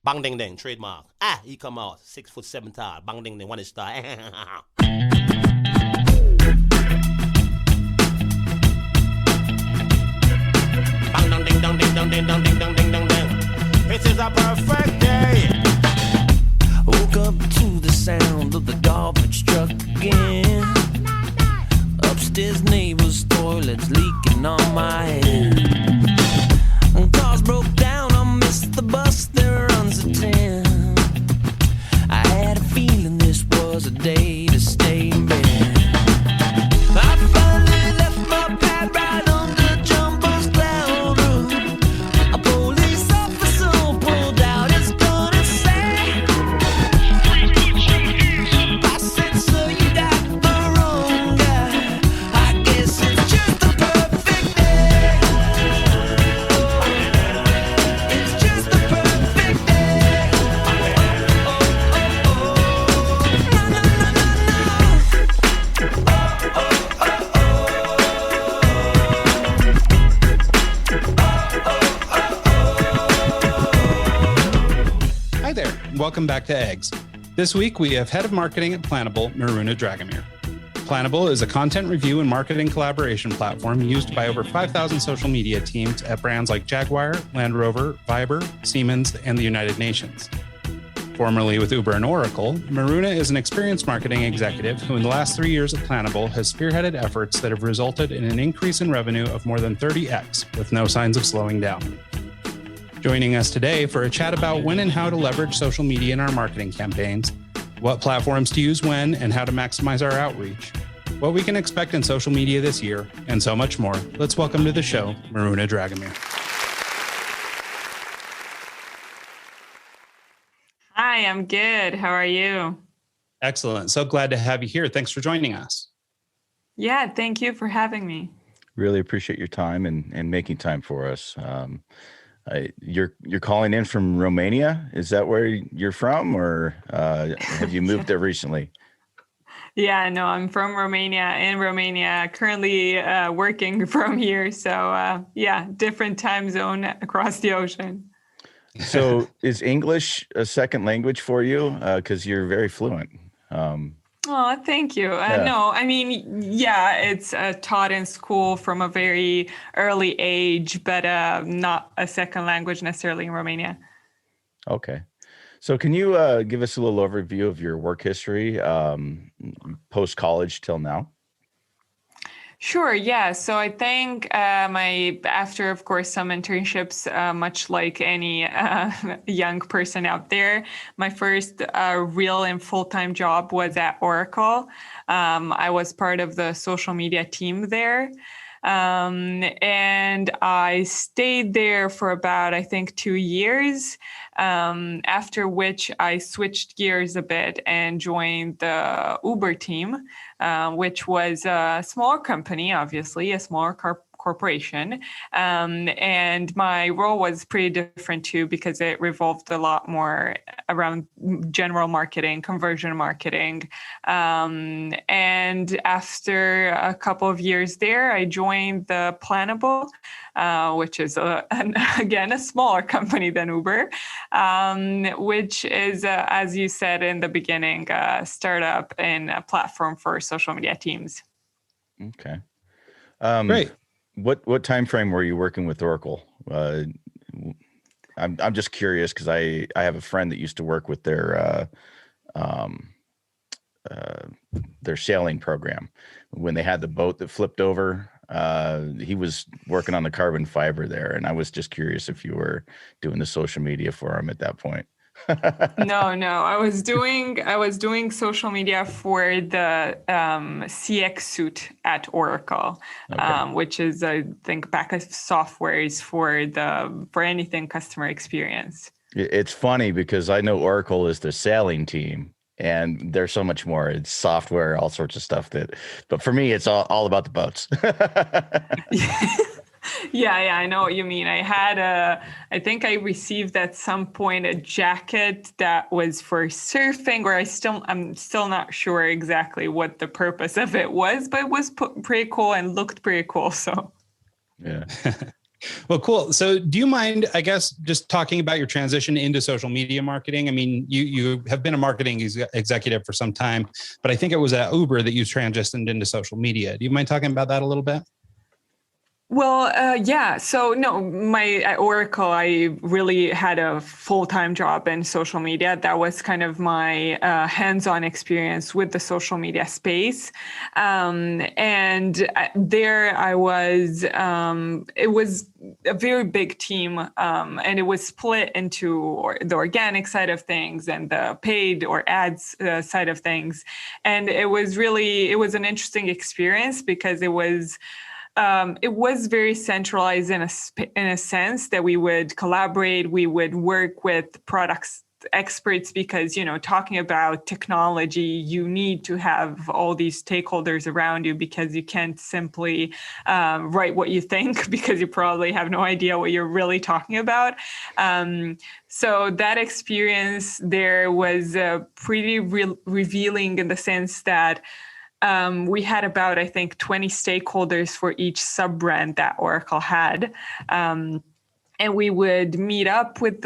Bang ding ding, trademark. He come out 6'7" tall. Bang ding ding, one is star. Bang dong ding dong ding dong ding dong ding dong ding dong ding. This is a perfect day. Woke up to the sound of the garbage truck again. Upstairs neighbor's toilet's leaking on my head. And cars broke down, I missed the bus, there runs a 10. I had a feeling this was a day to stay in bed. I finally left my pad right under Jumbo's cloud roof. A police officer pulled out his gun and said, I said, sir, you got the wrong guy. I guess it's just the perfect day. It's just the perfect day. Na, na, na, na, Hi there, and welcome back to Eggs. This week we have Head of Marketing at Planable, Miruna Dragomir. Planable is a content review and marketing collaboration platform used by over 5,000 social media teams at brands like Jaguar, Land Rover, Viber, Siemens, and the United Nations. Formerly with Uber and Oracle, Miruna is an experienced marketing executive who in the last 3 years at Planable has spearheaded efforts that have resulted in an increase in revenue of more than 30x with no signs of slowing down. Joining us today for a chat about when and how to leverage social media in our marketing campaigns, what platforms to use when and how to maximize our outreach, what we can expect in social media this year, and so much more. Let's welcome to the show, Miruna Dragomir. Hi, I'm good. How are you? Excellent. So glad to have you here. Thanks for joining us. Yeah, thank you for having me. Really appreciate your time and making time for us. You're calling in from Romania. Is that where you're from, or have you moved there recently? Yeah, no, I'm from Romania, in Romania, currently working from here. So yeah, different time zone across the ocean. So is English a second language for you? Because you're very fluent. Oh, thank you. No, I mean, yeah, it's taught in school from a very early age, but not a second language necessarily in Romania. Okay. So can you give us a little overview of your work history post-college till now? Sure. Yeah. So I think after, of course, some internships, much like any young person out there, my first real and full-time job was at Oracle. I was part of the social media team there. And I stayed there for about, I think, 2 years, after which I switched gears a bit and joined the Uber team, which was a small company, obviously, a smaller corporation. And my role was pretty different too, because it revolved a lot more around general marketing, conversion marketing. And after a couple of years there, I joined the Planable, which is, again, a smaller company than Uber, which is, as you said in the beginning, a startup and a platform for social media teams. Okay. Great. What time frame were you working with Oracle? I'm just curious because I have a friend that used to work with their sailing program. When they had the boat that flipped over, he was working on the carbon fiber there, and I was just curious if you were doing the social media for him at that point. No, I was doing social media for the CX suite at Oracle, Okay. which is, I think, back-end softwares for anything customer experience. It's funny because I know Oracle is the sailing team, and there's so much more. It's software, all sorts of stuff but for me, it's all about the boats. Yeah, I know what you mean. I think I received at some point a jacket that was for surfing, or I'm still not sure exactly what the purpose of it was, but it was pretty cool and looked pretty cool. So Yeah. Well, cool. So do you mind, I guess, just talking about your transition into social media marketing? I mean, you have been a marketing executive for some time, but I think it was at Uber that you transitioned into social media. Do you mind talking about that a little bit? Well, yeah. So no, at Oracle, I really had a full-time job in social media. That was kind of my hands-on experience with the social media space. And there I was, it was a very big team, and it was split into the organic side of things and the paid or ads side of things. And it was an interesting experience because it was very centralized in a sense that we would collaborate, we would work with products experts because, talking about technology, you need to have all these stakeholders around you because you can't simply write what you think because you probably have no idea what you're really talking about. So that experience there was pretty revealing in the sense that we had about, I think, 20 stakeholders for each sub-brand that Oracle had. And we would meet up with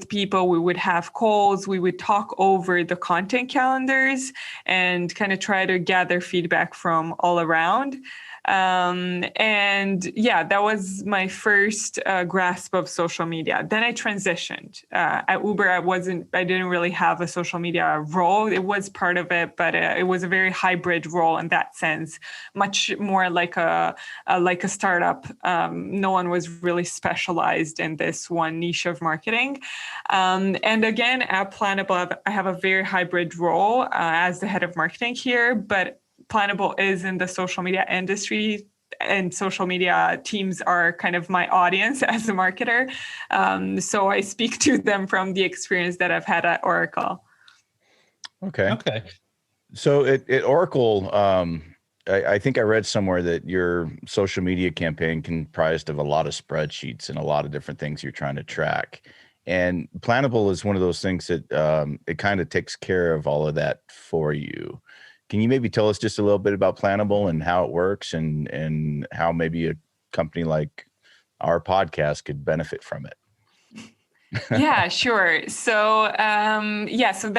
people, we would have calls, we would talk over the content calendars and kind of try to gather feedback from all around. And yeah, that was my first grasp of social media. Then I transitioned. At Uber, I didn't really have a social media role. It was part of it, but it was a very hybrid role in that sense, much more like a startup. No one was really specialized in this one niche of marketing. And again, at Planable, I have a very hybrid role as the head of marketing here, but Planable is in the social media industry, and social media teams are kind of my audience as a marketer. So I speak to them from the experience that I've had at Oracle. Okay. So at Oracle, I think I read somewhere that your social media campaign comprised of a lot of spreadsheets and a lot of different things you're trying to track. And Planable is one of those things that it kind of takes care of all of that for you. Can you maybe tell us just a little bit about Planable and how it works and how maybe a company like our podcast could benefit from it? Yeah, sure. So, so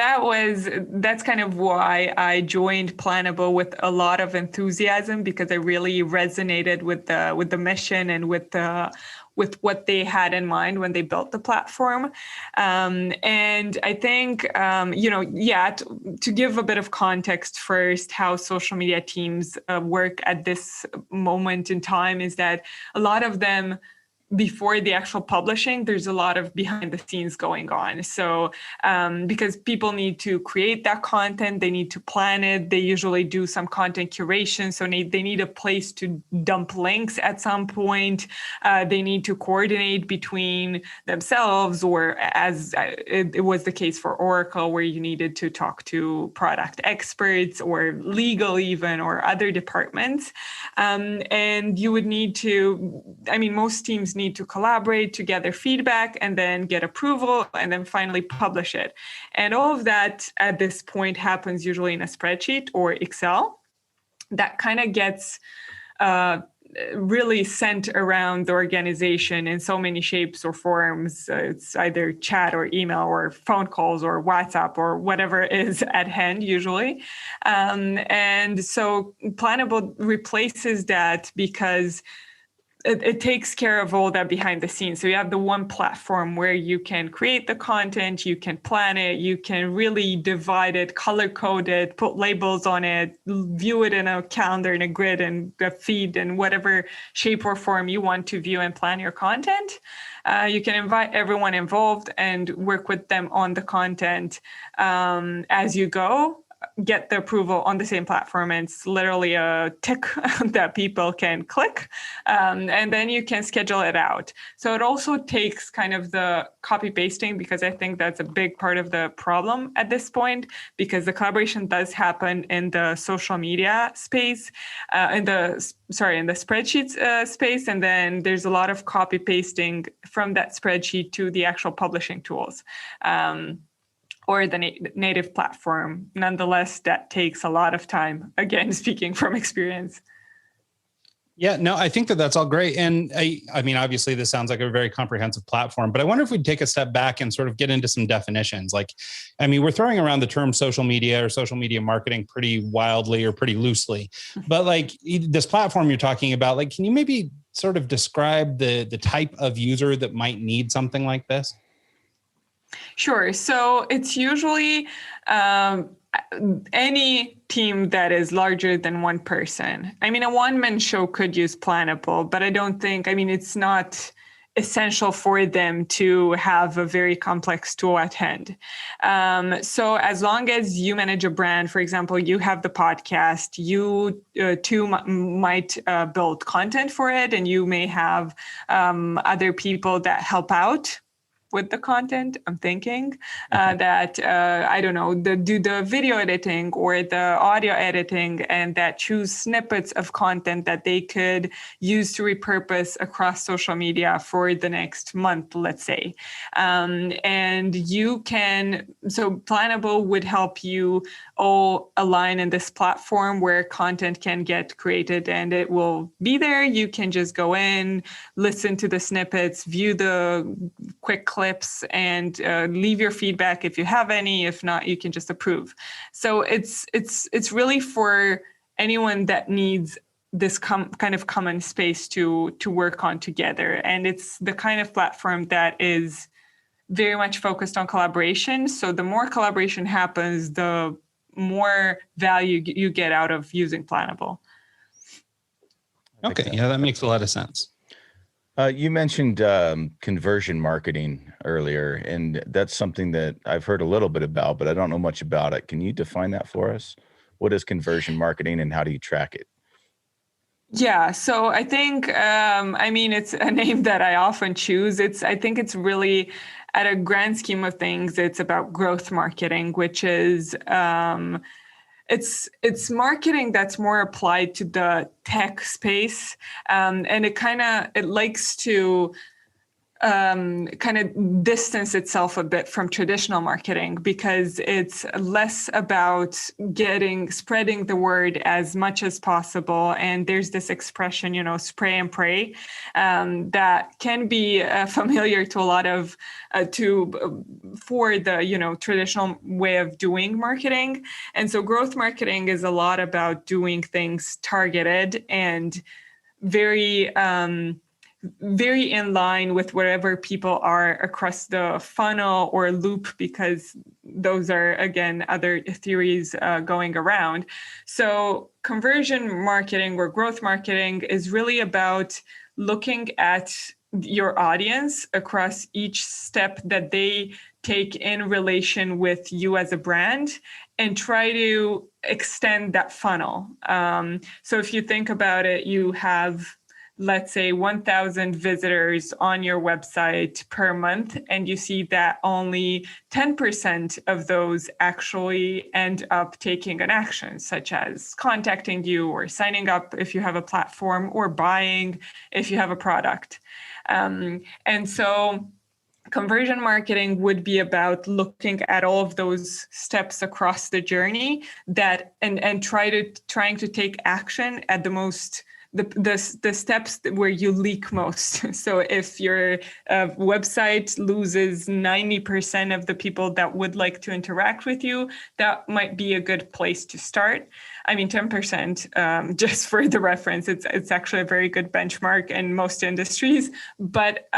that's kind of why I joined Planable with a lot of enthusiasm, because I really resonated with the mission and with what they had in mind when they built the platform. And I think, to give a bit of context first, how social media teams work at this moment in time is that a lot of them, before the actual publishing, there's a lot of behind the scenes going on. So because people need to create that content, they need to plan it. They usually do some content curation. So they need a place to dump links at some point. They need to coordinate between themselves, or as it was the case for Oracle, where you needed to talk to product experts or legal even, or other departments. And you would need to, most teams need to collaborate to gather feedback and then get approval and then finally publish it. And all of that at this point happens usually in a spreadsheet or Excel that kind of gets really sent around the organization in so many shapes or forms. It's either chat or email or phone calls or WhatsApp or whatever is at hand usually. And so Planable replaces that because it takes care of all that behind the scenes. So you have the one platform where you can create the content, you can plan it, you can really divide it, color code it, put labels on it, view it in a calendar, in a grid, and a feed, in whatever shape or form you want to view and plan your content. You can invite everyone involved and work with them on the content as you go. Get the approval on the same platform, and it's literally a tick that people can click, and then you can schedule it out. So it also takes kind of the copy pasting, because I think that's a big part of the problem at this point, because the collaboration does happen in the social media space, in the spreadsheets space, and then there's a lot of copy pasting from that spreadsheet to the actual publishing tools. Or the native platform. Nonetheless, that takes a lot of time. Again, speaking from experience. Yeah, no, I think that that's all great. And I mean, obviously this sounds like a very comprehensive platform, but I wonder if we'd take a step back and sort of get into some definitions. Like, I mean, we're throwing around the term social media or social media marketing pretty wildly or pretty loosely, but like this platform you're talking about, like, can you maybe sort of describe the type of user that might need something like this? Sure. So it's usually any team that is larger than one person. I mean, a one-man show could use Planable, but I don't think, I mean, it's not essential for them to have a very complex tool at hand. So as long as you manage a brand, for example, you have the podcast, you too might build content for it, and you may have other people that help out with the content. I'm thinking that, I don't know, do the video editing or the audio editing, and that choose snippets of content that they could use to repurpose across social media for the next month, let's say. And you can, so Planable would help you all align in this platform where content can get created and it will be there. You can just go in, listen to the snippets, view the quick clips, and leave your feedback if you have any. If not, you can just approve. So it's really for anyone that needs this kind of common space to work on together. And it's the kind of platform that is very much focused on collaboration. So the more collaboration happens, the more value you get out of using Planable. Okay, yeah, that makes a lot of sense. You mentioned conversion marketing earlier, and that's something that I've heard a little bit about, but I don't know much about it. Can you define that for us? What is conversion marketing and how do you track it? Yeah, so I think, I mean, it's a name that I often choose. I think it's really, at a grand scheme of things, it's about growth marketing, which is, it's marketing that's more applied to the tech space, and it likes to kind of distance itself a bit from traditional marketing, because it's less about spreading the word as much as possible. And there's this expression, spray and pray, that can be familiar to a lot of, for the, traditional way of doing marketing. And so growth marketing is a lot about doing things targeted and very in line with wherever people are across the funnel or loop, because those are, again, other theories going around. So conversion marketing or growth marketing is really about looking at your audience across each step that they take in relation with you as a brand and try to extend that funnel. So if you think about it, you have, let's say, 1,000 visitors on your website per month, and you see that only 10% of those actually end up taking an action, such as contacting you or signing up if you have a platform, or buying if you have a product. And so conversion marketing would be about looking at all of those steps across the journey and trying to take action at the steps where you leak most. So if your website loses 90% of the people that would like to interact with you, that might be a good place to start. I mean, 10%, just for the reference, it's actually a very good benchmark in most industries. But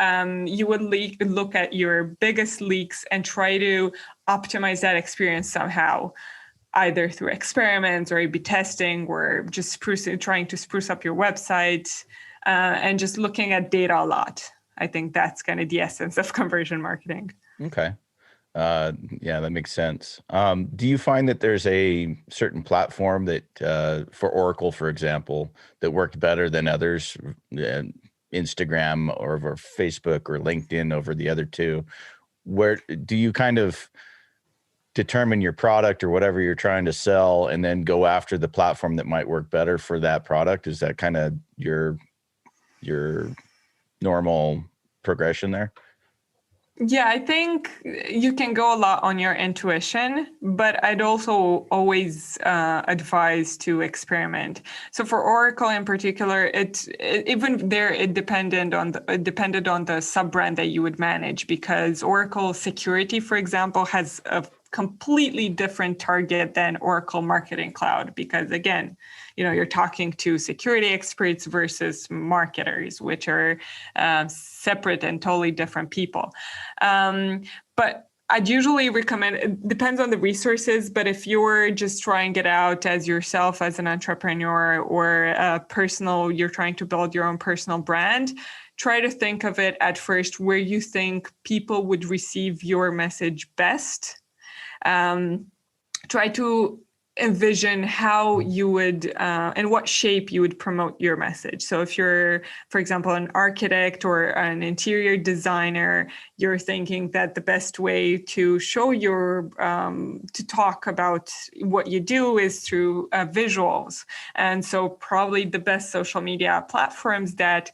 you would look at your biggest leaks and try to optimize that experience somehow, either through experiments or A/B testing, or just trying to spruce up your website, and just looking at data a lot. I think that's kind of the essence of conversion marketing. Okay. Yeah, that makes sense. Do you find that there's a certain platform that, for Oracle, for example, that worked better than others, Instagram or Facebook or LinkedIn over the other two? Where do you kind of determine your product or whatever you're trying to sell and then go after the platform that might work better for that product? Is that kind of your normal progression there? Yeah, I think you can go a lot on your intuition, but I'd also always advise to experiment. So for Oracle in particular, even there it depended on the sub brand that you would manage, because Oracle Security, for example, has a completely different target than Oracle Marketing Cloud, because again, you're talking to security experts versus marketers, which are separate and totally different people. But I'd usually recommend, it depends on the resources, but if you're just trying it out as yourself, as an entrepreneur, or you're trying to build your own personal brand, try to think of it at first where you think people would receive your message best. Try to envision how you would and what shape you would promote your message. So if you're, for example, an architect or an interior designer, you're thinking that the best way to show to talk about what you do is through visuals. And so probably the best social media platforms that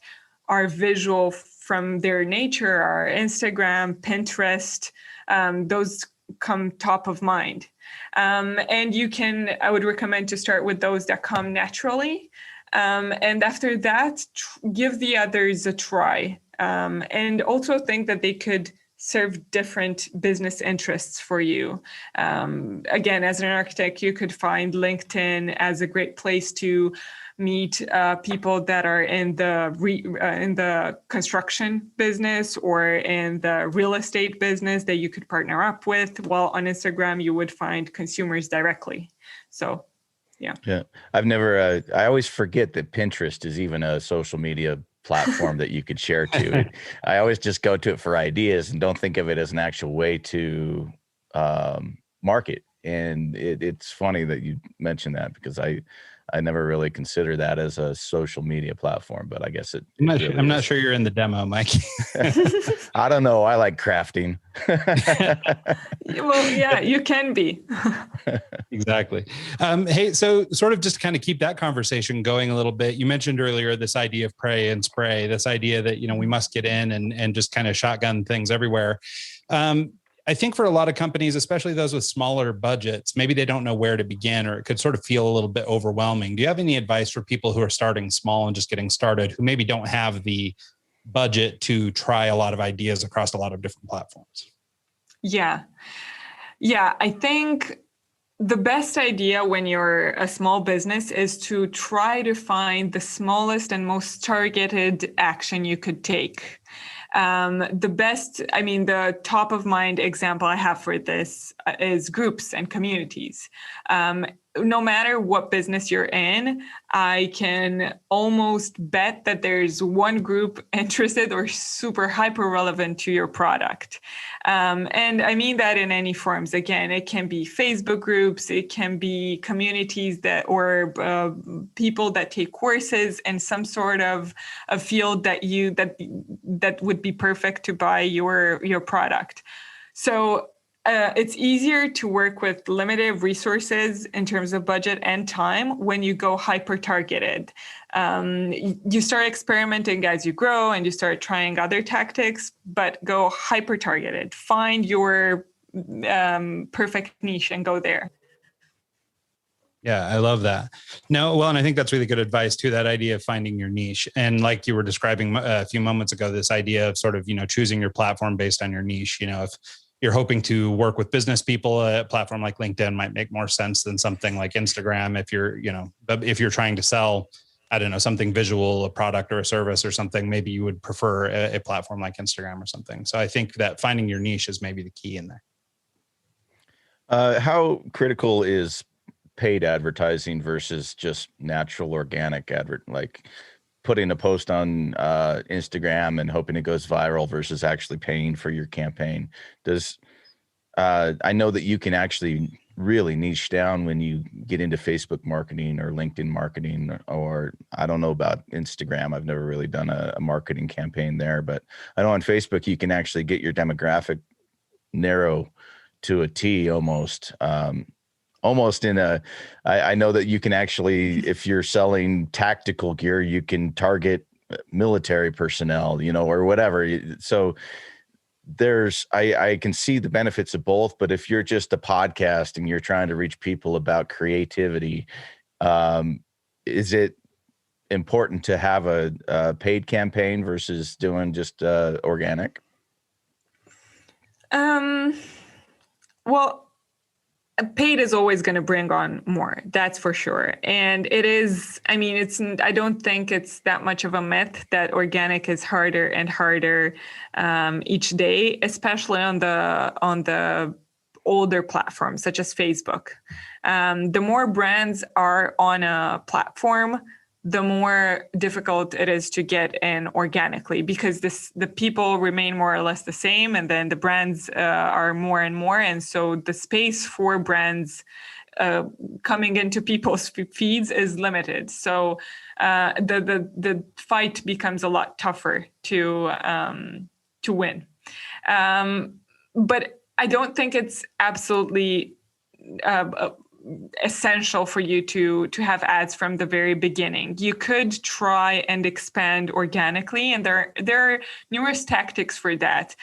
are visual from their nature are Instagram, Pinterest, those come top of mind. And I would recommend to start with those that come naturally. And after that, give the others a try. And also think that they could serve different business interests for you. Again, as an architect, you could find LinkedIn as a great place to meet people that are in the construction business or in the real estate business that you could partner up with, while on Instagram you would find consumers directly. So yeah. I always forget that Pinterest is even a social media platform that you could share to. I always just go to it for ideas and don't think of it as an actual way to market. And it's funny that you mentioned that, because I never really consider that as a social media platform, but I guess I'm not sure you're in the demo, Mike. I don't know. I like crafting. Well, yeah, you can be. Exactly. Hey, so sort of just to kind of keep that conversation going a little bit, you mentioned earlier this idea of pray and spray, this idea that, we must get in and just kind of shotgun things everywhere. I think for a lot of companies, especially those with smaller budgets, maybe they don't know where to begin, or it could sort of feel a little bit overwhelming. Do you have any advice for people who are starting small and just getting started, who maybe don't have the budget to try a lot of ideas across a lot of different platforms? Yeah, I think the best idea when you're a small business is to try to find the smallest and most targeted action you could take. The top of mind example I have for this is groups and communities. No matter what business you're in, I can almost bet that there's one group interested or super hyper relevant to your product. And I mean that in any forms. Again, it can be Facebook groups, it can be communities or people that take courses in some sort of a field that would be perfect to buy your product. So it's easier to work with limited resources in terms of budget and time when you go hyper-targeted. You start experimenting as you grow and you start trying other tactics, but go hyper-targeted. Find your perfect niche and go there. Yeah, I love that. No, well, and I think that's really good advice too, that idea of finding your niche. And like you were describing a few moments ago, this idea of sort of, choosing your platform based on your niche. If you're hoping to work with business people, a platform like LinkedIn might make more sense than something like Instagram. If you're trying to sell, I don't know, something visual, a product or a service or something, maybe you would prefer a platform like Instagram or something. So I think that finding your niche is maybe the key in there. How critical is paid advertising versus just natural organic like putting a post on Instagram and hoping it goes viral versus actually paying for your campaign? I know that you can actually really niche down when you get into Facebook marketing or LinkedIn marketing, or I don't know about Instagram. I've never really done a marketing campaign there, but I know on Facebook you can actually get your demographic narrow to a T almost. I know that you can actually, if you're selling tactical gear, you can target military personnel, or whatever. So I can see the benefits of both, but if you're just a podcast and you're trying to reach people about creativity, is it important to have a paid campaign versus doing just organic? Well, paid is always going to bring on more, that's for sure. And it is, I mean, I don't think it's that much of a myth that organic is harder and harder each day, especially on the older platforms such as Facebook. The more brands are on a platform, the more difficult it is to get in organically, because the people remain more or less the same, and then the brands are more and more, and so the space for brands coming into people's feeds is limited. So the fight becomes a lot tougher to win. But I don't think it's absolutely essential for you to have ads from the very beginning. You could try and expand organically, and there are numerous tactics for that.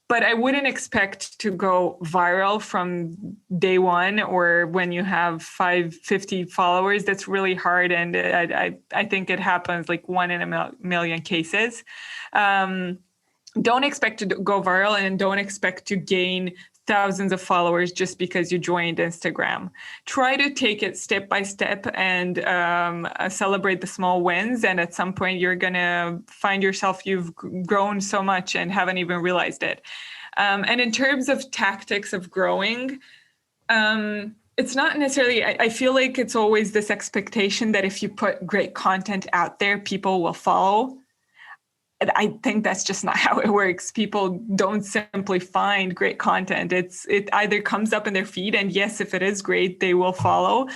But I wouldn't expect to go viral from day one, or when you have 50 followers. That's really hard, and I think it happens like 1 in a million cases. Don't expect to go viral, and don't expect to gain thousands of followers just because you joined Instagram. Try to take it step by step and celebrate the small wins. And at some point, you're going to find yourself, you've grown so much and haven't even realized it. And in terms of tactics of growing, it's not necessarily, I feel like it's always this expectation that if you put great content out there, people will follow. I think that's just not how it works. People don't simply find great content. It either comes up in their feed, and yes, if it is great, they will follow.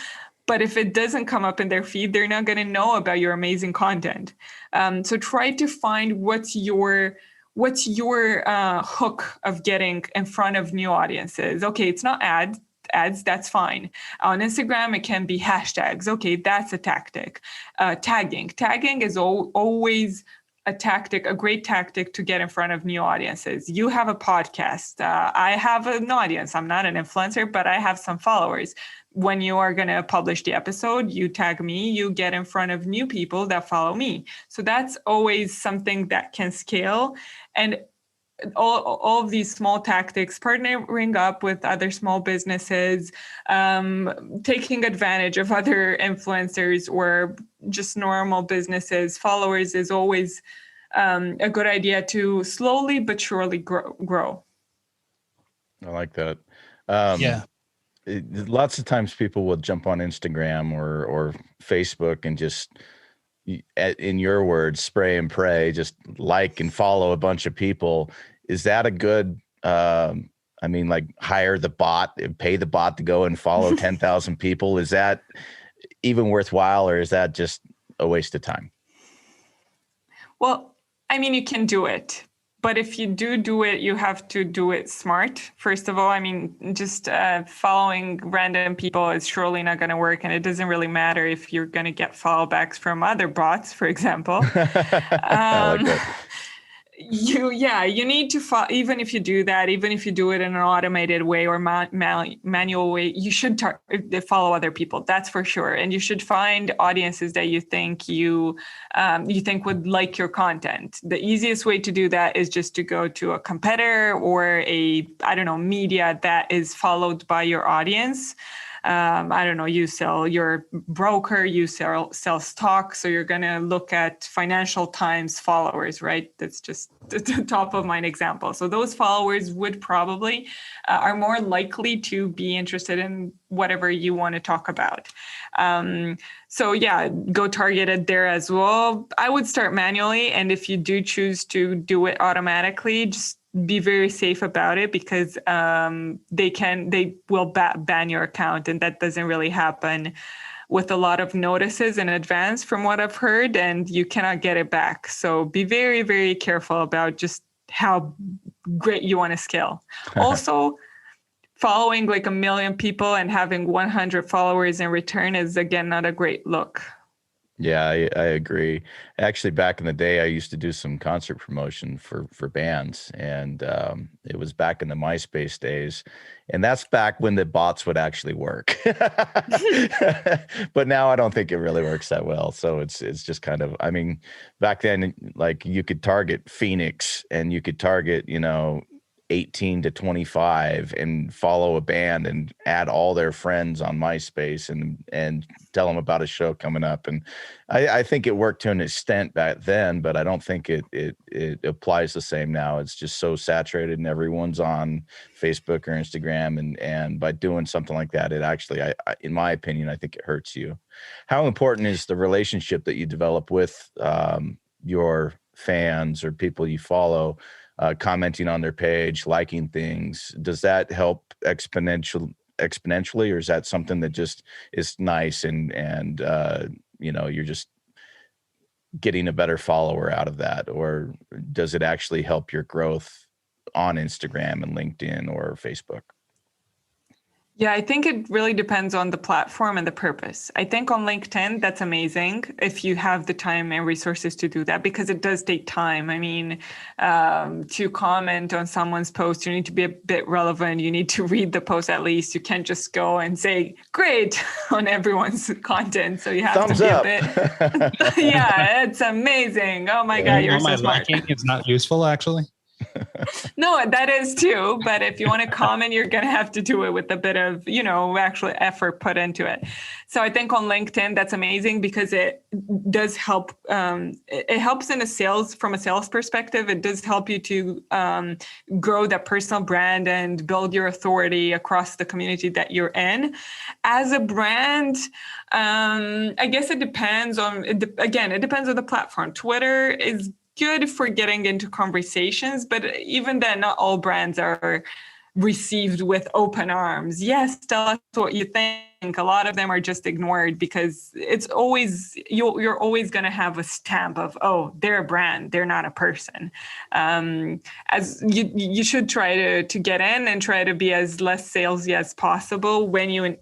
But if it doesn't come up in their feed, they're not going to know about your amazing content. So try to find what's your hook of getting in front of new audiences. Okay, it's not ads, that's fine. On Instagram, it can be hashtags. Okay, that's a tactic. Tagging is always a great tactic to get in front of new audiences. You have a podcast. I have an audience. I'm not an influencer, but I have some followers. When you are going to publish the episode, you tag me, you get in front of new people that follow me. So that's always something that can scale. And all of these small tactics, partnering up with other small businesses, taking advantage of other influencers or just normal businesses, followers, is always a good idea to slowly but surely grow. I like that. Yeah. Lots of times people will jump on Instagram or Facebook and just, in your words, spray and pray, just like and follow a bunch of people. Is that a good, like hire the bot, pay the bot to go and follow 10,000 people? Is that even worthwhile, or is that just a waste of time? Well, you can do it. But if you do it, you have to do it smart. First of all, just following random people is surely not going to work. And it doesn't really matter if you're going to get follow backs from other bots, for example. I like that. You need to follow, even if you do that, even if you do it in an automated way or manual way, you should follow other people. That's for sure. And you should find audiences that you think would like your content. The easiest way to do that is just to go to a competitor or media that is followed by your audience. You sell your broker, you sell stock. So you're going to look at Financial Times followers, right? That's just the top of mind example. So those followers would probably are more likely to be interested in whatever you want to talk about. Go targeted there as well. I would start manually. And if you do choose to do it automatically, just be very safe about it, because they will ban your account, and that doesn't really happen with a lot of notices in advance from what I've heard, and you cannot get it back. So be very, very careful about just how great you want to scale. Also, following like 1 million people and having 100 followers in return is, again, not a great look. Yeah, I agree. Actually, back in the day, I used to do some concert promotion for bands, and it was back in the MySpace days, and that's back when the bots would actually work. But now I don't think it really works that well. So it's just kind of, I mean, back then, like you could target Phoenix, and you could target, 18 to 25 and follow a band and add all their friends on MySpace and tell them about a show coming up. And I think it worked to an extent back then, but I don't think it applies the same now. It's just so saturated and everyone's on Facebook or Instagram. And by doing something like that, it actually, in my opinion, I think it hurts you. How important is the relationship that you develop with your fans or people you follow? Commenting on their page, liking things, does that help exponentially, or is that something that just is nice and you're just getting a better follower out of that, or does it actually help your growth on Instagram and LinkedIn or Facebook? Yeah, I think it really depends on the platform and the purpose. I think on LinkedIn, that's amazing if you have the time and resources to do that, because it does take time. I mean, to comment on someone's post, you need to be a bit relevant. You need to read the post at least. You can't just go and say, great, on everyone's content. So you have Thumbs to be up. a bit, yeah, it's amazing. Oh my God, you're so smart. Liking is not useful, actually. No, that is too. But if you want to comment, you're going to have to do it with a bit of, actual effort put into it. So I think on LinkedIn, that's amazing because it does help. It helps from a sales perspective. It does help you to grow that personal brand and build your authority across the community that you're in. As a brand, I guess it depends on, it depends on the platform. Twitter is good for getting into conversations, but even then, not all brands are received with open arms. Yes, tell us what you think. A lot of them are just ignored because it's always, you're always going to have a stamp of, oh, they're a brand, they're not a person. As you should try to get in and try to be as less salesy as possible when you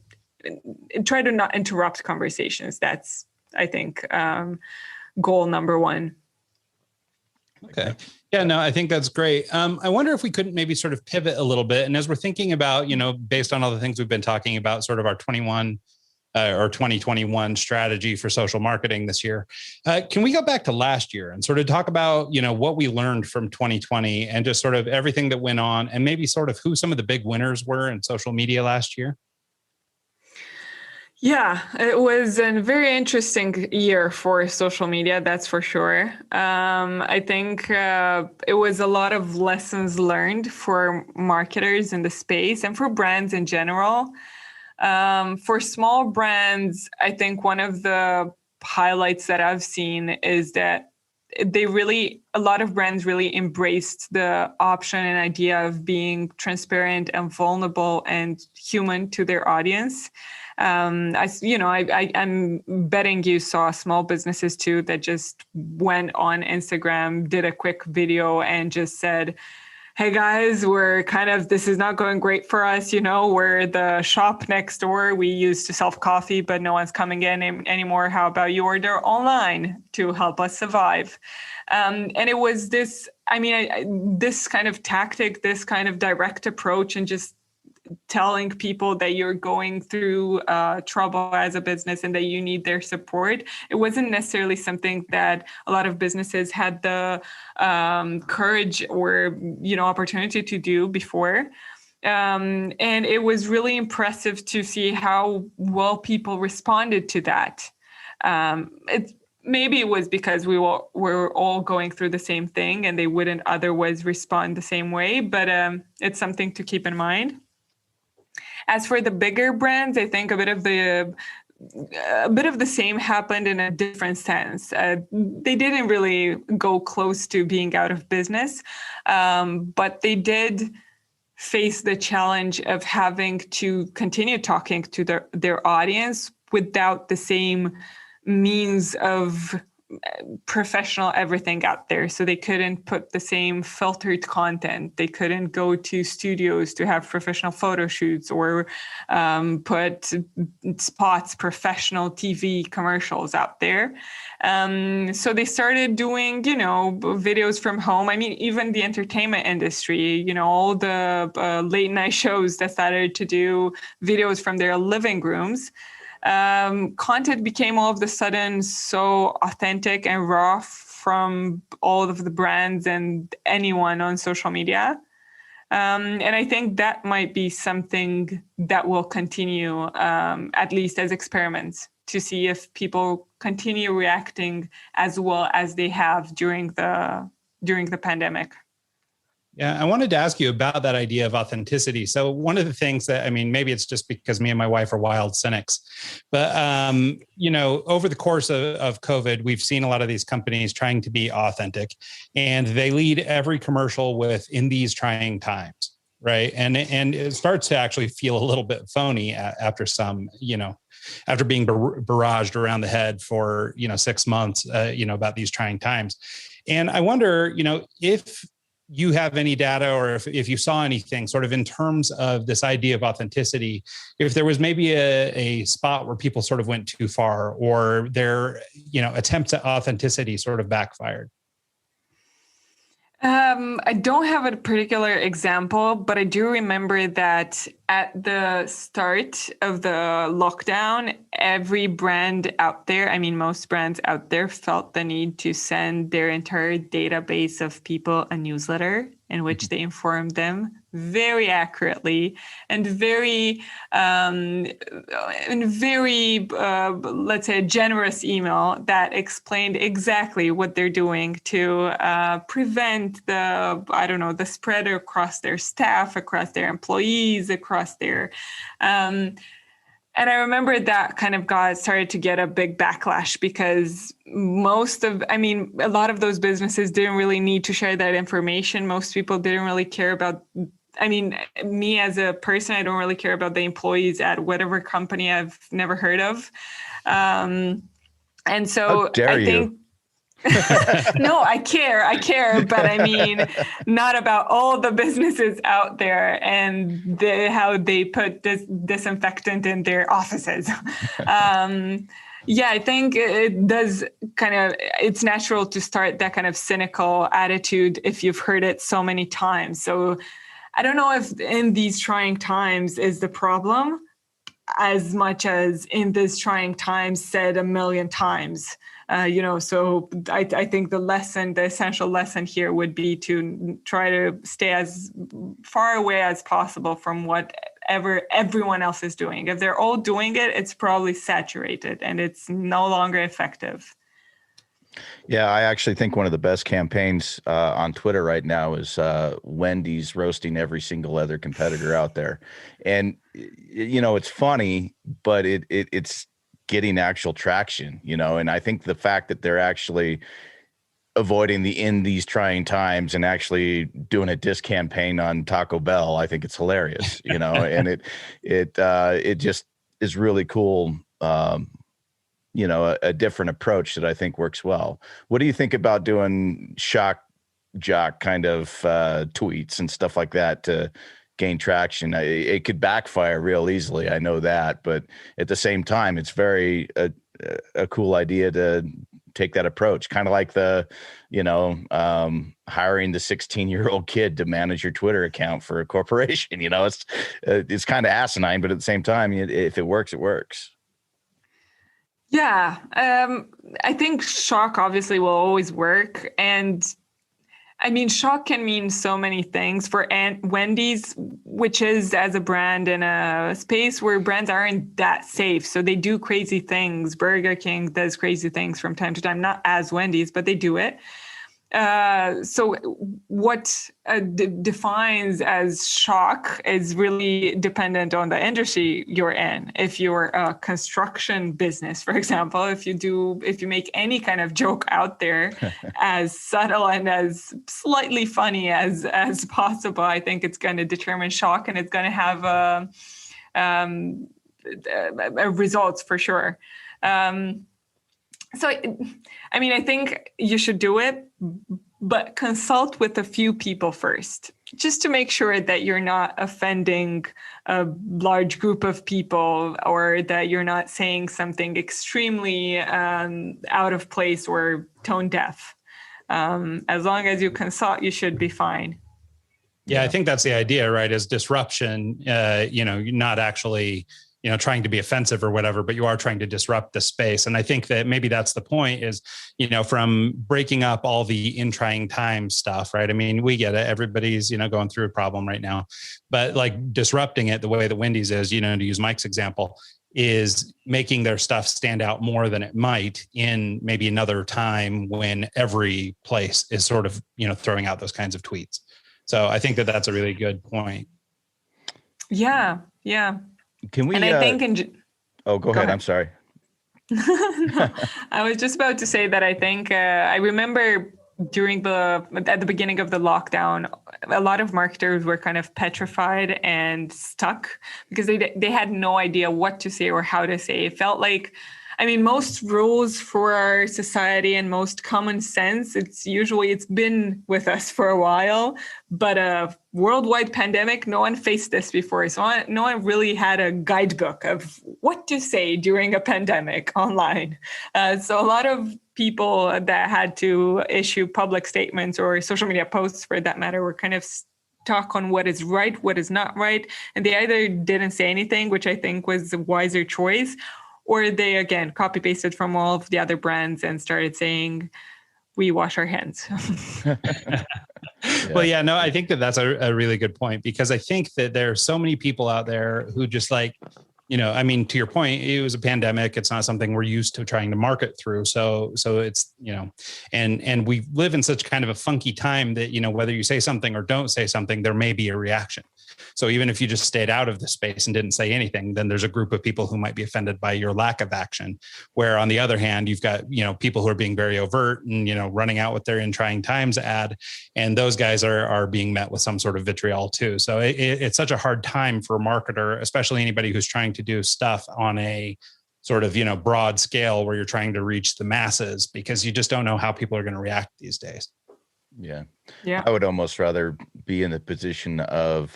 try to not interrupt conversations. That's, I think, goal number one. Okay. Yeah, no, I think that's great. I wonder if we couldn't maybe sort of pivot a little bit. And as we're thinking about, based on all the things we've been talking about, sort of our 2021 strategy for social marketing this year, can we go back to last year and sort of talk about, what we learned from 2020 and just sort of everything that went on and maybe sort of who some of the big winners were in social media last year? Yeah, it was a very interesting year for social media, that's for sure. I think it was a lot of lessons learned for marketers in the space and for brands in general. For small brands, I think one of the highlights that I've seen is that a lot of brands really embraced the option and idea of being transparent and vulnerable and human to their audience. I'm betting you saw small businesses too that just went on Instagram, did a quick video and just said, hey guys, this is not going great for us. We're the shop next door. We used to sell coffee, but no one's coming in anymore. How about you order online to help us survive? And it was this, this kind of tactic, this kind of direct approach and just telling people that you're going through trouble as a business and that you need their support. It wasn't necessarily something that a lot of businesses had the courage or, opportunity to do before. And it was really impressive to see how well people responded to that. Maybe it was because we were all going through the same thing and they wouldn't otherwise respond the same way, but it's something to keep in mind. As for the bigger brands, I think a bit of the same happened in a different sense. They didn't really go close to being out of business, but they did face the challenge of having to continue talking to their audience without the same means of professional everything out there. So they couldn't put the same filtered content. They couldn't go to studios to have professional photo shoots or put spots, professional TV commercials out there. So they started doing, videos from home. I mean, even the entertainment industry, all the late night shows that started to do videos from their living rooms. Content became all of a sudden so authentic and raw from all of the brands and anyone on social media. And I think that might be something that will continue, at least as experiments, to see if people continue reacting as well as they have during the pandemic. Yeah, I wanted to ask you about that idea of authenticity. So one of the things that, maybe it's just because me and my wife are wild cynics, but, over the course of COVID, we've seen a lot of these companies trying to be authentic, and they lead every commercial with "in these trying times," right? And it starts to actually feel a little bit phony after after being barraged around the head for, 6 months, about these trying times. And I wonder, if you have any data or if you saw anything sort of in terms of this idea of authenticity, if there was maybe a spot where people sort of went too far or their, attempts at authenticity sort of backfired. I don't have a particular example, but I do remember that at the start of the lockdown, every brand out there, most brands out there felt the need to send their entire database of people a newsletter in which they informed them very accurately and very, let's say, a generous email that explained exactly what they're doing to prevent the spread across their staff, across their employees, across their. And I remember that kind of started to get a big backlash because a lot of those businesses didn't really need to share that information. Most people didn't really care about, me as a person, I don't really care about the employees at whatever company I've never heard of. And so How dare I think, no, I care, but not about all the businesses out there and how they put this disinfectant in their offices. I think it does it's natural to start that kind of cynical attitude if you've heard it so many times. So I don't know if in these trying times is the problem as much as in this trying times said a million times. So I think the essential lesson here would be to try to stay as far away as possible from whatever everyone else is doing. If they're all doing it, it's probably saturated and it's no longer effective. Yeah, I actually think one of the best campaigns on Twitter right now is Wendy's roasting every single other competitor out there. And, it's funny, but it's getting actual traction, and I think the fact that they're actually avoiding the "in these trying times" and actually doing a diss campaign on Taco Bell, I think it's hilarious, and it just is really cool. A different approach that I think works well. What do you think about doing shock jock kind of tweets and stuff like that to gain traction? It could backfire real easily. I know that, but at the same time, it's very a cool idea to take that approach. Kind of like the, hiring the 16-year-old kid to manage your Twitter account for a corporation. It's kind of asinine, but at the same time, if it works, it works. Yeah, I think shock obviously will always work. And shock can mean so many things for Wendy's, which is as a brand in a space where brands aren't that safe. So they do crazy things. Burger King does crazy things from time to time, not as Wendy's, but they do it. So what defines as shock is really dependent on the industry you're in. If you're a construction business, for example, if you make any kind of joke out there as subtle and as slightly funny as possible, I think it's going to determine shock, and it's going to have results for sure. So, I mean, I think you should do it, but consult with a few people first, just to make sure that you're not offending a large group of people, or that you're not saying something extremely out of place or tone deaf. As long as you consult, you should be fine. Yeah, I think that's the idea, right? Is disruption, you're not actually, trying to be offensive or whatever, but you are trying to disrupt the space. And I think that maybe that's the point is, from breaking up all the in trying time stuff, right? I mean, we get it. Everybody's, going through a problem right now, but like disrupting it the way that Wendy's is, to use Mike's example, is making their stuff stand out more than it might in maybe another time when every place is sort of, throwing out those kinds of tweets. So I think that that's a really good point. Yeah. Can we? And I think go ahead. I'm sorry. No, I was just about to say that I think I remember at the beginning of the lockdown, a lot of marketers were kind of petrified and stuck because they had no idea what to say or how to say. It felt like, I mean, most rules for our society and most common sense, it's been with us for a while, but a worldwide pandemic, no one faced this before. So no one really had a guidebook of what to say during a pandemic online. So a lot of people that had to issue public statements or social media posts for that matter were kind of stuck on what is right, what is not right. And they either didn't say anything, which I think was a wiser choice, or they, again, copy pasted from all of the other brands and started saying, we wash our hands. Well, yeah, no, I think that that's a really good point, because I think that there are so many people out there who just like, I mean, to your point, it was a pandemic. It's not something we're used to trying to market through. So it's, and we live in such kind of a funky time that, whether you say something or don't say something, there may be a reaction. So even if you just stayed out of the space and didn't say anything, then there's a group of people who might be offended by your lack of action. Where on the other hand, you've got, people who are being very overt and, running out with their in trying times ad. And those guys are being met with some sort of vitriol too. So it's such a hard time for a marketer, especially anybody who's trying to do stuff on a sort of, broad scale where you're trying to reach the masses, because you just don't know how people are going to react these days. Yeah. I would almost rather be in the position of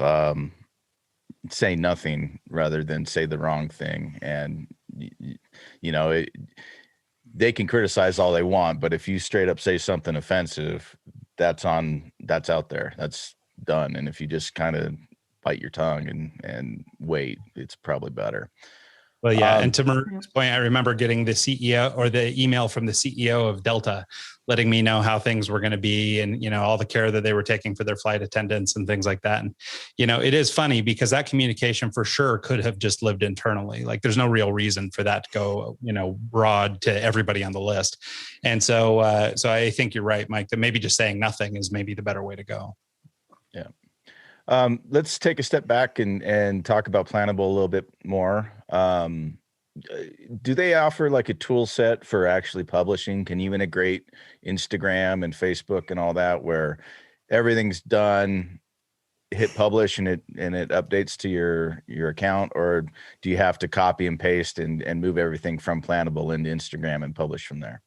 say nothing rather than say the wrong thing. And, they can criticize all they want, but if you straight up say something offensive, that's out there, that's done. And if you just kind of bite your tongue and wait, it's probably better. Well, yeah. And to Maruna's point, I remember getting the CEO or the email from the CEO of Delta letting me know how things were going to be and, all the care that they were taking for their flight attendants and things like that. And, it is funny because that communication for sure could have just lived internally. Like there's no real reason for that to go, broad to everybody on the list. And so I think you're right, Mike, that maybe just saying nothing is maybe the better way to go. Yeah. Let's take a step back and talk about Planable a little bit more. Do they offer like a tool set for actually publishing? Can you integrate Instagram and Facebook and all that where everything's done, hit publish and it updates to your account? Or do you have to copy and paste and move everything from Planable into Instagram and publish from there?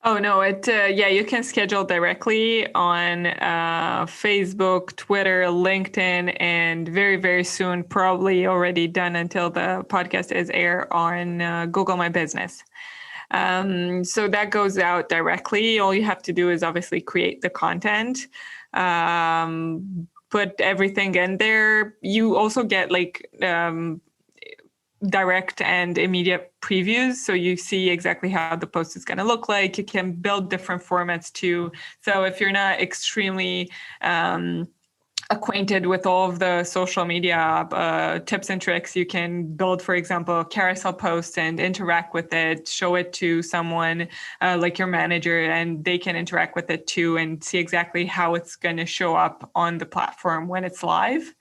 Oh, no, you can schedule directly on Facebook, Twitter, LinkedIn, and very, very soon, probably already done until the podcast is aired on Google My Business. So that goes out directly. All you have to do is obviously create the content, put everything in there. You also get direct and immediate previews. So you see exactly how the post is going to look like. You can build different formats too. So if you're not extremely acquainted with all of the social media tips and tricks, you can build, for example, a carousel post and interact with it, show it to someone like your manager, and they can interact with it too and see exactly how it's going to show up on the platform when it's live.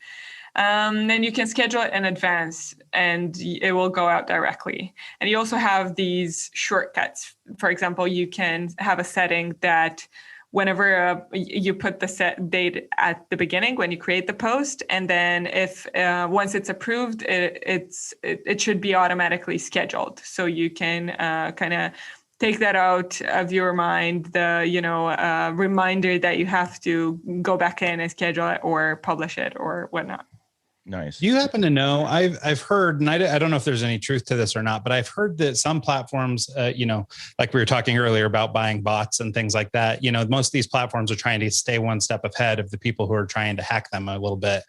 Then you can schedule it in advance and it will go out directly. And you also have these shortcuts. For example, you can have a setting that whenever you put the set date at the beginning when you create the post, and then if once it's approved, it should be automatically scheduled. So you can kind of take that out of your mind, the reminder that you have to go back in and schedule it or publish it or whatnot. Nice. Do you happen to know? I've heard, and I don't know if there's any truth to this or not, but I've heard that some platforms, like we were talking earlier about buying bots and things like that. Most of these platforms are trying to stay one step ahead of the people who are trying to hack them a little bit.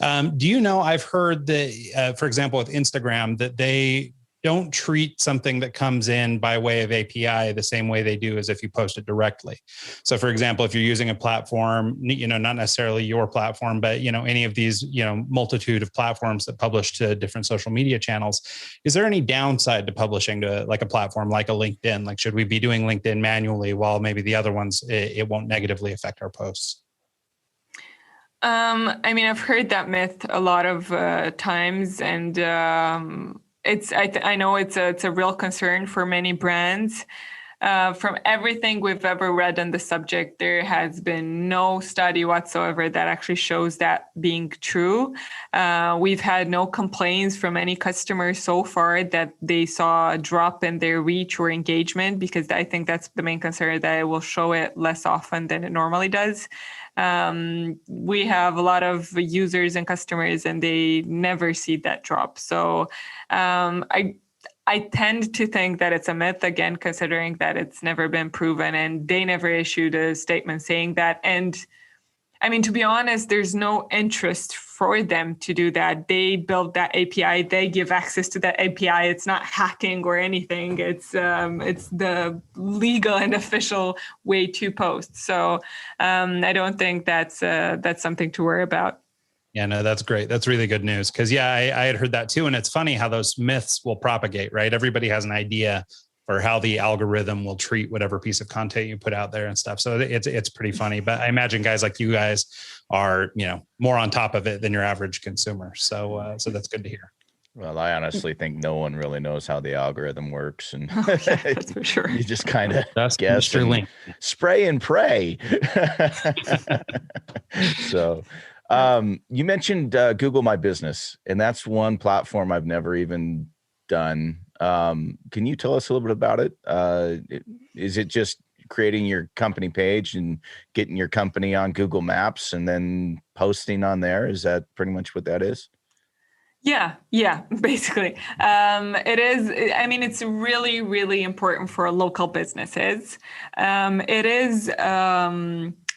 Do you know? I've heard that, for example, with Instagram, that they don't treat something that comes in by way of API the same way they do as if you post it directly. So for example, if you're using a platform, not necessarily your platform, but any of these, multitude of platforms that publish to different social media channels, is there any downside to publishing to like a platform like a LinkedIn? Like, should we be doing LinkedIn manually while maybe the other ones, it won't negatively affect our posts? I've heard that myth a lot of times, and I know it's a real concern for many brands. From everything we've ever read on the subject, there has been no study whatsoever that actually shows that being true. We've had no complaints from any customers so far that they saw a drop in their reach or engagement, because I think that's the main concern, that it will show it less often than it normally does. We have a lot of users and customers, and they never see that drop. So I tend to think that it's a myth, again, considering that it's never been proven and they never issued a statement saying that. And to be honest, there's no interest for them to do that. They built that API. They give access to that API. It's not hacking or anything. It's the legal and official way to post. So I don't think that's something to worry about. Yeah, no, that's great. That's really good news. Because I had heard that too. And it's funny how those myths will propagate, right? Everybody has an idea for how the algorithm will treat whatever piece of content you put out there and stuff. So it's pretty funny. But I imagine guys like you guys are, more on top of it than your average consumer. So that's good to hear. Well, I honestly think no one really knows how the algorithm works, and that's for sure. You just kind of guess Mr. Link. Spray and pray. So you mentioned Google My Business, and that's one platform I've never even done. Can you tell us a little bit about it? Is it just creating your company page and getting your company on Google Maps and then posting on there? Is that pretty much what that is? Yeah, basically. It is. It's really, really important for local businesses. It is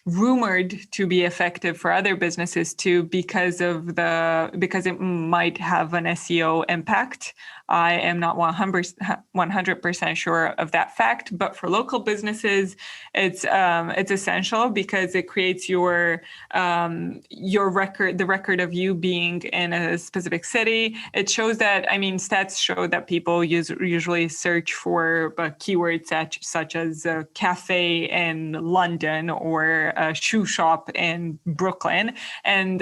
rumored to be effective for other businesses too, because it might have an SEO impact. I am not 100% sure of that fact, but for local businesses, it's essential because it creates your record, the record of you being in a specific city. It shows that, stats show that people usually search for keywords such as a cafe in London or a shoe shop in Brooklyn. And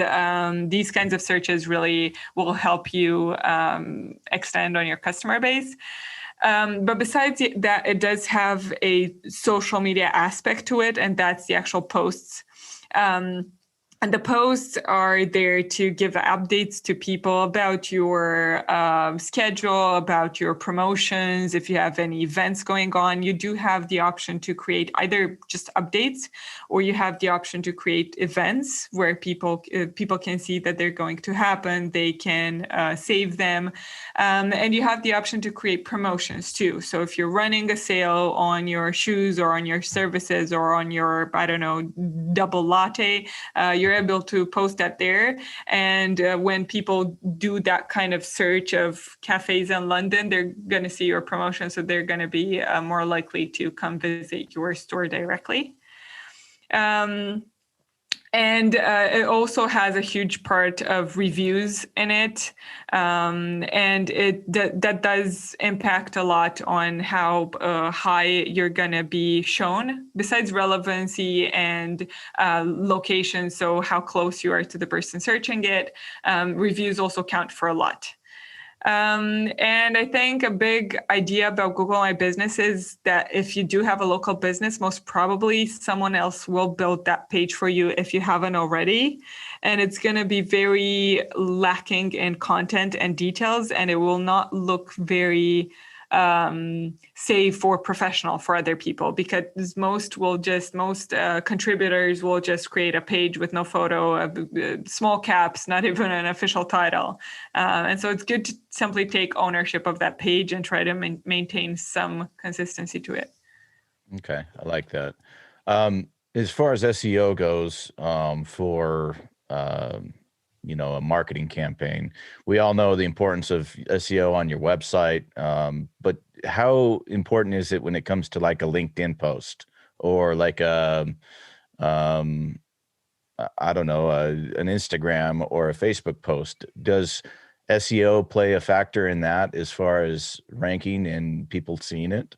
these kinds of searches really will help you extend on your customer base. But besides that, it does have a social media aspect to it, and that's the actual posts. And the posts are there to give updates to people about your schedule, about your promotions. If you have any events going on, you do have the option to create either just updates, or you have the option to create events where people can see that they're going to happen. They can save them. And you have the option to create promotions too. So if you're running a sale on your shoes or on your services or on your, double latte, you're able to post that there. And when people do that kind of search of cafes in London, they're going to see your promotion. So they're going to be more likely to come visit your store directly. And it also has a huge part of reviews in it. And that does impact a lot on how high you're going to be shown, besides relevancy and location, so how close you are to the person searching it. Reviews also count for a lot. And I think a big idea about Google My Business is that if you do have a local business, most probably someone else will build that page for you if you haven't already. And it's going to be very lacking in content and details, and it will not look very say for professional for other people, because most contributors will just create a page with no photo, small caps, not even an official title. And so it's good to simply take ownership of that page and try to maintain some consistency to it. Okay, I like that. As far as SEO goes, for a marketing campaign, we all know the importance of SEO on your website. But how important is it when it comes to like a LinkedIn post or like an Instagram or a Facebook post? Does SEO play a factor in that as far as ranking and people seeing it?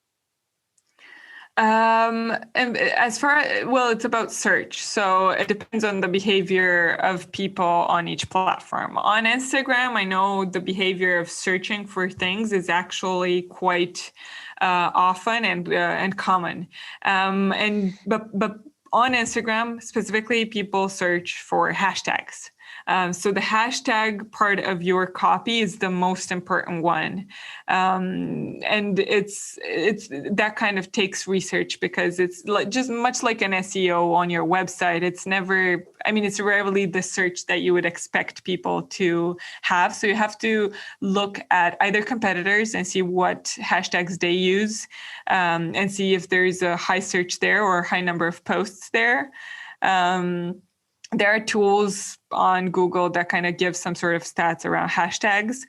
And it's about search. So it depends on the behavior of people on each platform. On Instagram, I know the behavior of searching for things is actually quite often and common. But on Instagram specifically, people search for hashtags. So the hashtag part of your copy is the most important one. And it's that kind of takes research, because it's just much like an SEO on your website. It's rarely the search that you would expect people to have. So you have to look at either competitors and see what hashtags they use, and see if there's a high search there or a high number of posts there. There are tools on Google that kind of give some sort of stats around hashtags.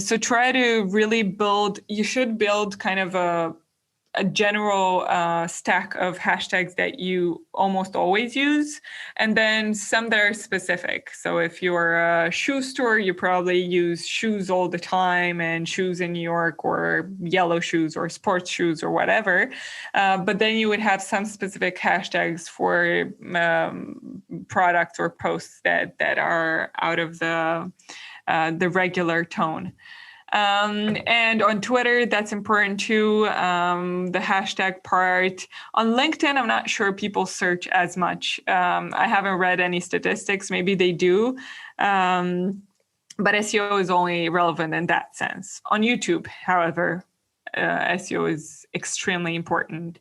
So try to really you should build kind of a general stack of hashtags that you almost always use, and then some that are specific. So if you're a shoe store, you probably use shoes all the time, and shoes in New York, or yellow shoes, or sports shoes, or whatever. But then you would have some specific hashtags for products or posts that are out of the regular tone. And on Twitter, that's important too, the hashtag part. On LinkedIn, I'm not sure people search as much. I haven't read any statistics. Maybe they do. But SEO is only relevant in that sense. On YouTube, however, SEO is extremely important,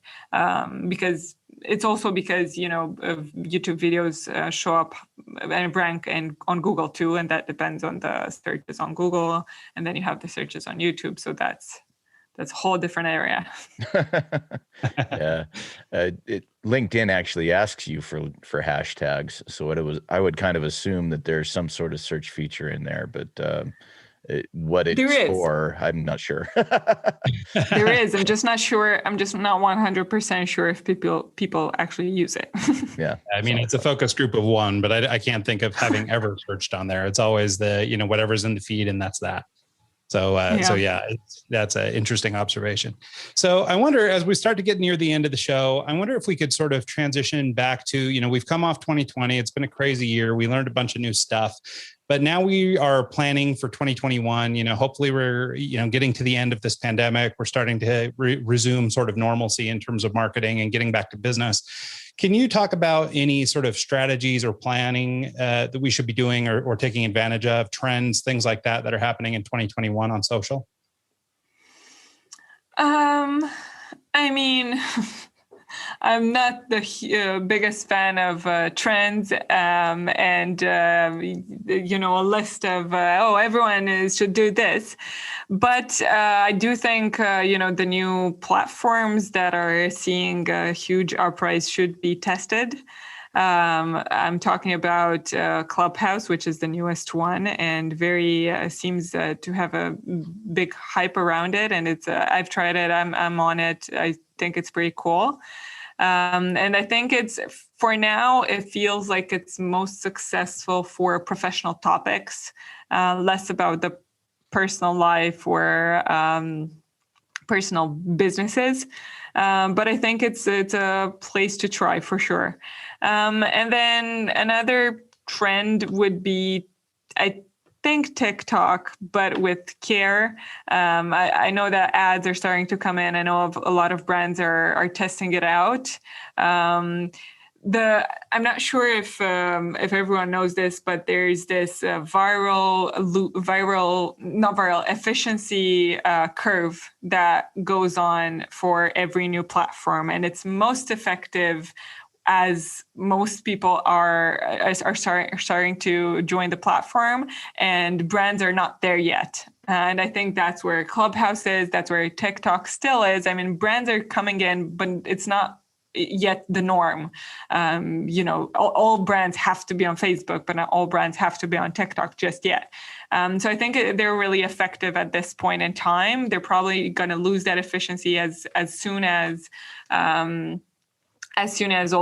because YouTube videos show up and rank on Google too, and that depends on the searches on Google, and then you have the searches on YouTube. So that's a whole different area. Yeah, LinkedIn actually asks you for hashtags, so I would kind of assume that there's some sort of search feature in there, but what it's for, I'm not sure. There is. I'm just not sure. I'm just not 100% sure if people actually use it. Yeah. I mean, it's a focus group of one, but I can't think of having ever searched on there. It's always whatever's in the feed, and that's that. So that's an interesting observation. So I wonder, as we start to get near the end of the show, I wonder if we could sort of transition back to, we've come off 2020. It's been a crazy year. We learned a bunch of new stuff, but now we are planning for 2021. Hopefully we're, getting to the end of this pandemic. We're starting to resume sort of normalcy in terms of marketing and getting back to business. Can you talk about any sort of strategies or planning that we should be doing or taking advantage of, trends, things like that are happening in 2021 on social? I'm not the biggest fan of trends and a list of everyone should do this, but I do think the new platforms that are seeing a huge uprise should be tested. I'm talking about Clubhouse, which is the newest one, and very seems to have a big hype around it. And it's I've tried it. I'm on it. I think it's pretty cool. And I think for now, it feels like it's most successful for professional topics, less about the personal life or personal businesses. But I think it's a place to try for sure. And then another trend would be, I think, TikTok, but with care. I know that ads are starting to come in. I know a lot of brands are testing it out. I'm not sure if everyone knows this, but there's this efficiency curve that goes on for every new platform, and it's most effective as most people are starting to join the platform, and brands are not there yet. And I think that's where Clubhouse is. That's where TikTok still is. I mean, brands are coming in, but it's not yet the norm. All brands have to be on Facebook, but not all brands have to be on TikTok just yet. So I think they're really effective at this point in time. They're probably going to lose that efficiency as soon as all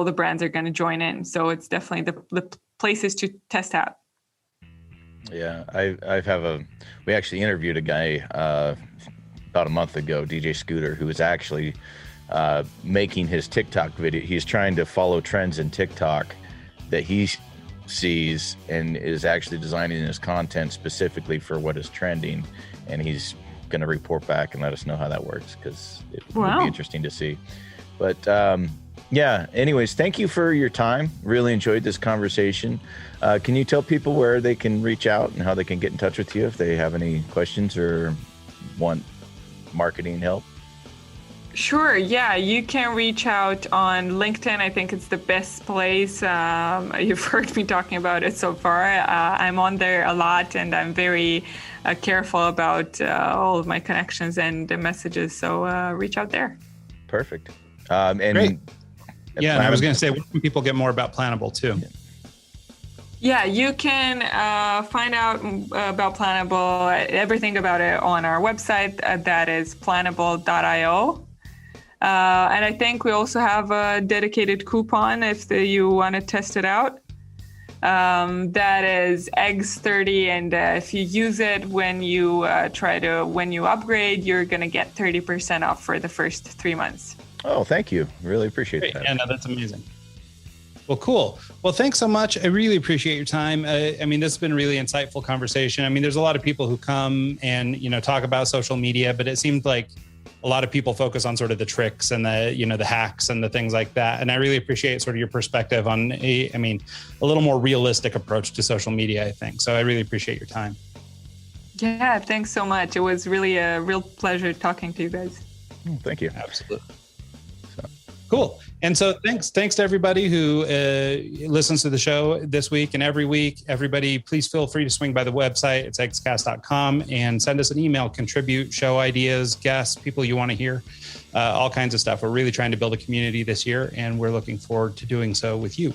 the brands are going to join in. So it's definitely the places to test out. Yeah, we actually interviewed a guy about a month ago, DJ Scooter, who was actually making his TikTok video. He's trying to follow trends in TikTok that he sees and is actually designing his content specifically for what is trending. And he's going to report back and let us know how that works, because it would be interesting to see. But yeah, anyways, thank you for your time. Really enjoyed this conversation. Can you tell people where they can reach out and how they can get in touch with you if they have any questions or want marketing help? Sure. Yeah, you can reach out on LinkedIn. I think it's the best place. You've heard me talking about it so far. I'm on there a lot, and I'm very careful about all of my connections and messages. So reach out there. Perfect. Great. Yeah, and I was going to say, where can people get more about Planable too? Yeah, you can find out about Planable, everything about it on our website. That is planable.io. And I think we also have a dedicated coupon if you want to test it out. That is eggs30, and if you use it when you upgrade, you're going to get 30% off for the first 3 months. Oh, thank you. Really appreciate that. Yeah, no, that's amazing. Well, cool. Well, thanks so much. I really appreciate your time. I mean, this has been a really insightful conversation. I mean, there's a lot of people who come and, talk about social media, but it seemed like a lot of people focus on sort of the tricks and the hacks and the things like that. And I really appreciate sort of your perspective on a little more realistic approach to social media, I think. So I really appreciate your time. Yeah, thanks so much. It was really a real pleasure talking to you guys. Oh, thank you. Absolutely. Cool. And so thanks to everybody who listens to the show this week and every week. Everybody, please feel free to swing by the website. It's eggscast.com and send us an email, contribute, show ideas, guests, people you want to hear, all kinds of stuff. We're really trying to build a community this year, and we're looking forward to doing so with you.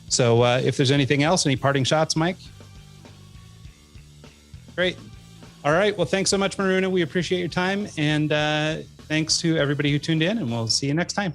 So if there's anything else, any parting shots, Mike? Great. All right. Well, thanks so much, Miruna. We appreciate your time. And thanks to everybody who tuned in, and we'll see you next time.